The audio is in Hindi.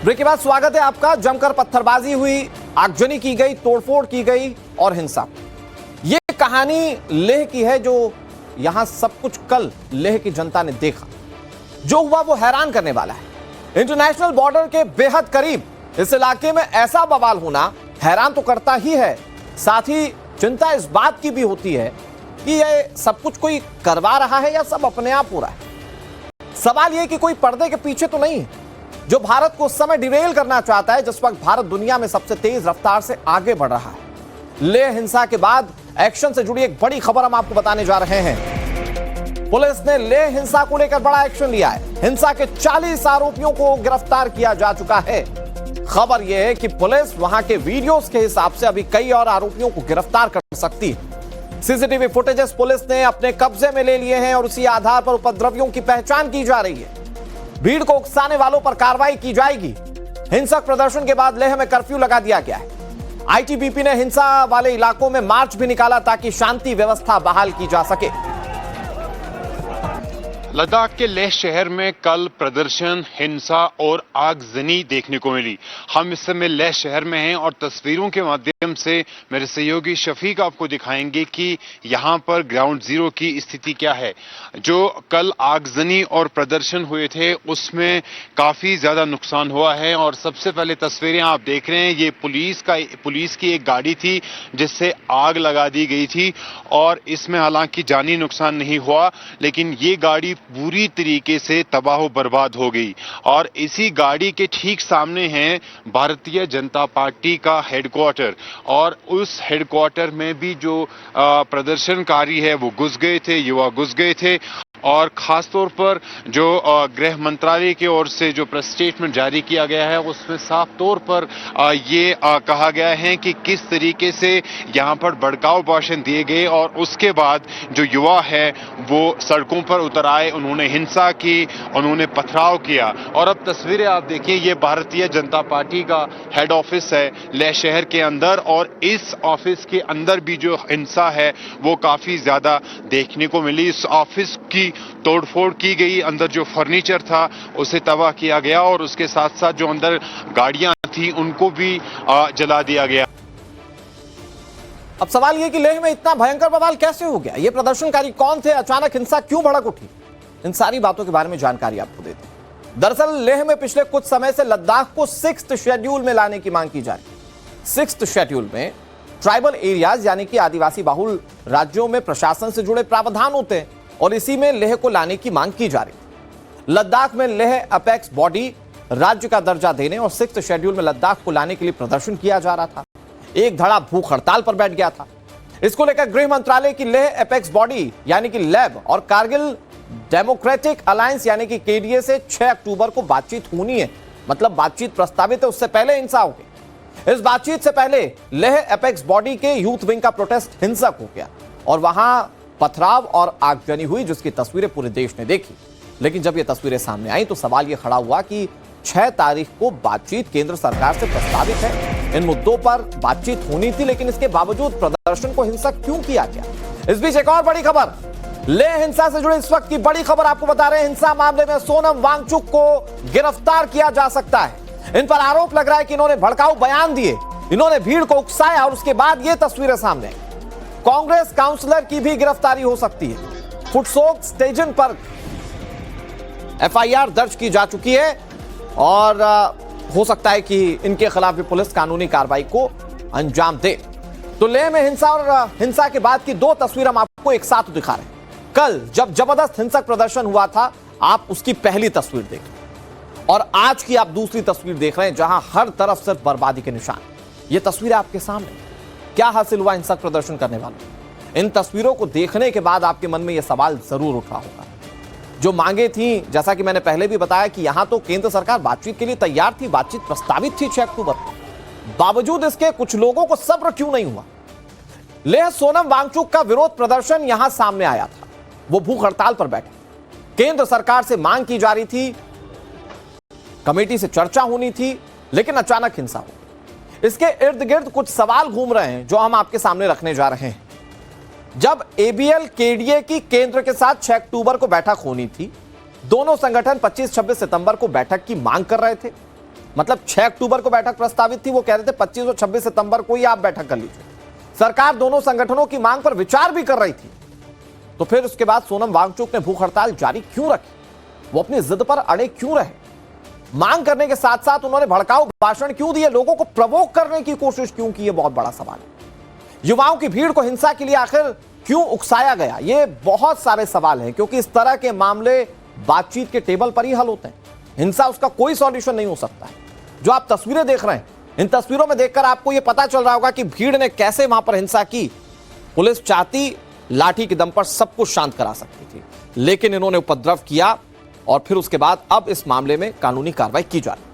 ब्रेक के बाद स्वागत है आपका। जमकर पत्थरबाजी हुई, आगजनी की गई, तोड़फोड़ की गई और हिंसा। ये कहानी लेह की है, जो यहां सब कुछ कल लेह की जनता ने देखा। जो हुआ वो हैरान करने वाला है। इंटरनेशनल बॉर्डर के बेहद करीब इस इलाके में ऐसा बवाल होना हैरान तो करता ही है, साथ ही चिंता इस बात की भी होती है कि ये सब कुछ कोई करवा रहा है या सब अपने आप हो रहा है। सवाल यह कि कोई पर्दे के पीछे तो नहीं है जो भारत को उस समय डिरेल करना चाहता है जिस वक्त भारत दुनिया में सबसे तेज रफ्तार से आगे बढ़ रहा है। लेह हिंसा के बाद एक्शन से जुड़ी एक बड़ी खबर हम आपको बताने जा रहे हैं। पुलिस ने लेह हिंसा को लेकर बड़ा एक्शन लिया है। हिंसा के 40 आरोपियों को गिरफ्तार किया जा चुका है। खबर यह है कि पुलिस वहां के वीडियोस के हिसाब से अभी कई और आरोपियों को गिरफ्तार कर सकती है। सीसीटीवी फुटेजेस पुलिस ने अपने कब्जे में ले लिए हैं और उसी आधार पर उपद्रवियों की पहचान की जा रही है। भीड़ को उकसाने वालों पर कार्रवाई की जाएगी। हिंसक प्रदर्शन के बाद लेह में कर्फ्यू लगा दिया गया है। आईटीबीपी ने हिंसा वाले इलाकों में मार्च भी निकाला ताकि शांति व्यवस्था बहाल की जा सके। लद्दाख के लेह शहर में कल प्रदर्शन, हिंसा और आगजनी देखने को मिली। हम इस समय लेह शहर में हैं और तस्वीरों के माध्यम से मेरे सहयोगी शफीक आपको दिखाएंगे कि यहाँ पर ग्राउंड जीरो की स्थिति क्या है। जो कल आगजनी और प्रदर्शन हुए थे उसमें काफी ज्यादा नुकसान हुआ है और सबसे पहले तस्वीरें आप देख रहे हैं, ये पुलिस की एक गाड़ी थी जिससे आग लगा दी गई थी और इसमें हालांकि जानी नुकसान नहीं हुआ, लेकिन ये गाड़ी पूरी तरीके से तबाह बर्बाद हो गई। और इसी गाड़ी के ठीक सामने है भारतीय जनता पार्टी का हेडक्वार्टर और उस हेडक्वार्टर में भी जो प्रदर्शनकारी है वो घुस गए थे, युवा घुस गए थे। और खास तौर पर जो गृह मंत्रालय की ओर से जो प्रेस स्टेटमेंट जारी किया गया है उसमें साफ तौर पर ये कहा गया है कि किस तरीके से यहां पर भड़काऊ भाषण दिए गए और उसके बाद जो युवा है वो सड़कों पर उतर आए, उन्होंने हिंसा की, उन्होंने पथराव किया। और अब तस्वीरें आप देखिए, ये भारतीय जनता पार्टी का हेड ऑफिस है लेह शहर के अंदर और इस ऑफिस के अंदर भी जो हिंसा है वो काफी ज्यादा देखने को मिली। इस ऑफिस की तोड़फोड़ की गई, अंदर जो फर्नीचर था उसे तबाह किया गया और उसके साथ साथ जो अंदर गाड़ियां थी उनको भी जला दिया गया। अब सवाल यह कि लेह में इतना भयंकर बवाल कैसे हो गया? ये प्रदर्शनकारी कौन थे? अचानक हिंसा क्यों भड़क उठी? इन सारी बातों के बारे में जानकारी आपको देते हैं। दरअसल लेह में पिछले कुछ समय से लद्दाख को 6th शेड्यूल में लाने की मांग की जा रही है। 6th शेड्यूल में ट्राइबल एरियाज यानी कि आदिवासी बाहुल राज्यों में प्रशासन से जुड़े प्रावधान होते हैं और इसी में लेह को लाने की मांग की जा रही है। लद्दाख में लेह अपेक्स बॉडी राज्य का दर्जा देने और 6th शेड्यूल में लद्दाख को लाने के लिए प्रदर्शन किया जा रहा था। एक धड़ा भूख हड़ताल पर बैठ गया था। इसको लेकर गृह मंत्रालय की लेह अपेक्स बॉडी यानी कि लैब और कारगिल डेमोक्रेटिक अलायंस यानी कि केडीए से 6 अक्टूबर को बातचीत होनी है। मतलब बातचीत प्रस्तावित है, उससे पहले हिंसा होगी। इस बातचीत से पहले लेह अपेक्स बॉडी के यूथ विंग का प्रोटेस्ट हिंसक हो गया और वहां पथराव और आगजनी हुई, जिसकी तस्वीरें पूरे देश ने देखी। लेकिन जब ये तस्वीरें सामने आई तो सवाल ये खड़ा हुआ कि 6 तारीख को बातचीत केंद्र सरकार से प्रस्तावित है, इन मुद्दों पर बातचीत होनी थी, लेकिन इसके बावजूद प्रदर्शन को हिंसक क्यों किया गया? इस बीच एक और बड़ी खबर, लेह हिंसा से जुड़ी इस वक्त की बड़ी खबर आपको बता रहे हैं। हिंसा मामले में सोनम वांगचुक को गिरफ्तार किया जा सकता है। इन पर आरोप लग रहा है कि इन्होंने भड़काऊ बयान दिए, इन्होंने भीड़ को उकसाया और उसके बाद ये तस्वीरें सामने आई। कांग्रेस काउंसलर की भी गिरफ्तारी हो सकती है। फुटसोक स्टेशन पर एफआईआर दर्ज की जा चुकी है और हो सकता है कि इनके खिलाफ भी पुलिस कानूनी कार्रवाई को अंजाम दे। तो लेह में हिंसा और हिंसा के बाद की 2 तस्वीर हम आपको एक साथ दिखा रहे हैं। कल जब जबरदस्त हिंसक प्रदर्शन हुआ था, आप उसकी पहली तस्वीर देख और आज की आप दूसरी तस्वीर देख रहे हैं जहां हर तरफ सिर्फ बर्बादी के निशान। ये तस्वीर आपके सामने। क्या हासिल हुआ हिंसक प्रदर्शन करने वालों? इन तस्वीरों को देखने के बाद आपके मन में यह सवाल जरूर उठा होगा। जो मांगे थी, जैसा कि मैंने पहले भी बताया कि यहां तो केंद्र सरकार बातचीत के लिए तैयार थी, बातचीत प्रस्तावित थी 6 अक्टूबर को, बावजूद इसके कुछ लोगों को सब्र क्यों नहीं हुआ? लेह सोनम वांगचुक का विरोध प्रदर्शन यहां सामने आया था। वो भूख हड़ताल पर बैठे, केंद्र सरकार से मांग की जा रही थी, कमेटी से चर्चा होनी थी, लेकिन अचानक हिंसा हो। इसके इर्द गिर्द कुछ सवाल घूम रहे हैं जो हम आपके सामने रखने जा रहे हैं। जब एबीएल केडीए की केंद्र के साथ 6 अक्टूबर को बैठक होनी थी, दोनों संगठन 25-26 सितंबर को बैठक की मांग कर रहे थे। मतलब 6 अक्टूबर को बैठक प्रस्तावित थी, वो कह रहे थे 25 और 26 सितंबर को ही आप बैठक कर लीजिए। सरकार दोनों संगठनों की मांग पर विचार भी कर रही थी। तो फिर उसके बाद सोनम वांगचुक ने भूख हड़ताल जारी क्यों रखी? वो अपनी जिद पर अड़े क्यों रहे? मांग करने के साथ साथ उन्होंने भड़काऊ भाषण क्यों दिए? लोगों को प्रवोक करने की कोशिश क्यों की? ये बहुत बड़ा सवाल है। युवाओं की भीड़ को हिंसा के लिए आखिर क्यों उकसाया गया? ये बहुत सारे सवाल हैं, क्योंकि इस तरह के मामले बातचीत के टेबल पर ही हल होते हैं। हिंसा उसका कोई सॉल्यूशन नहीं हो सकता है। जो आप तस्वीरें देख रहे हैं, इन तस्वीरों में देखकर आपको यह पता चल रहा होगा कि भीड़ ने कैसे वहां पर हिंसा की। पुलिस चाहती लाठी के दम पर सब कुछ शांत करा सकती थी, लेकिन इन्होंने उपद्रव किया और फिर उसके बाद अब इस मामले में कानूनी कार्रवाई की जा रही है।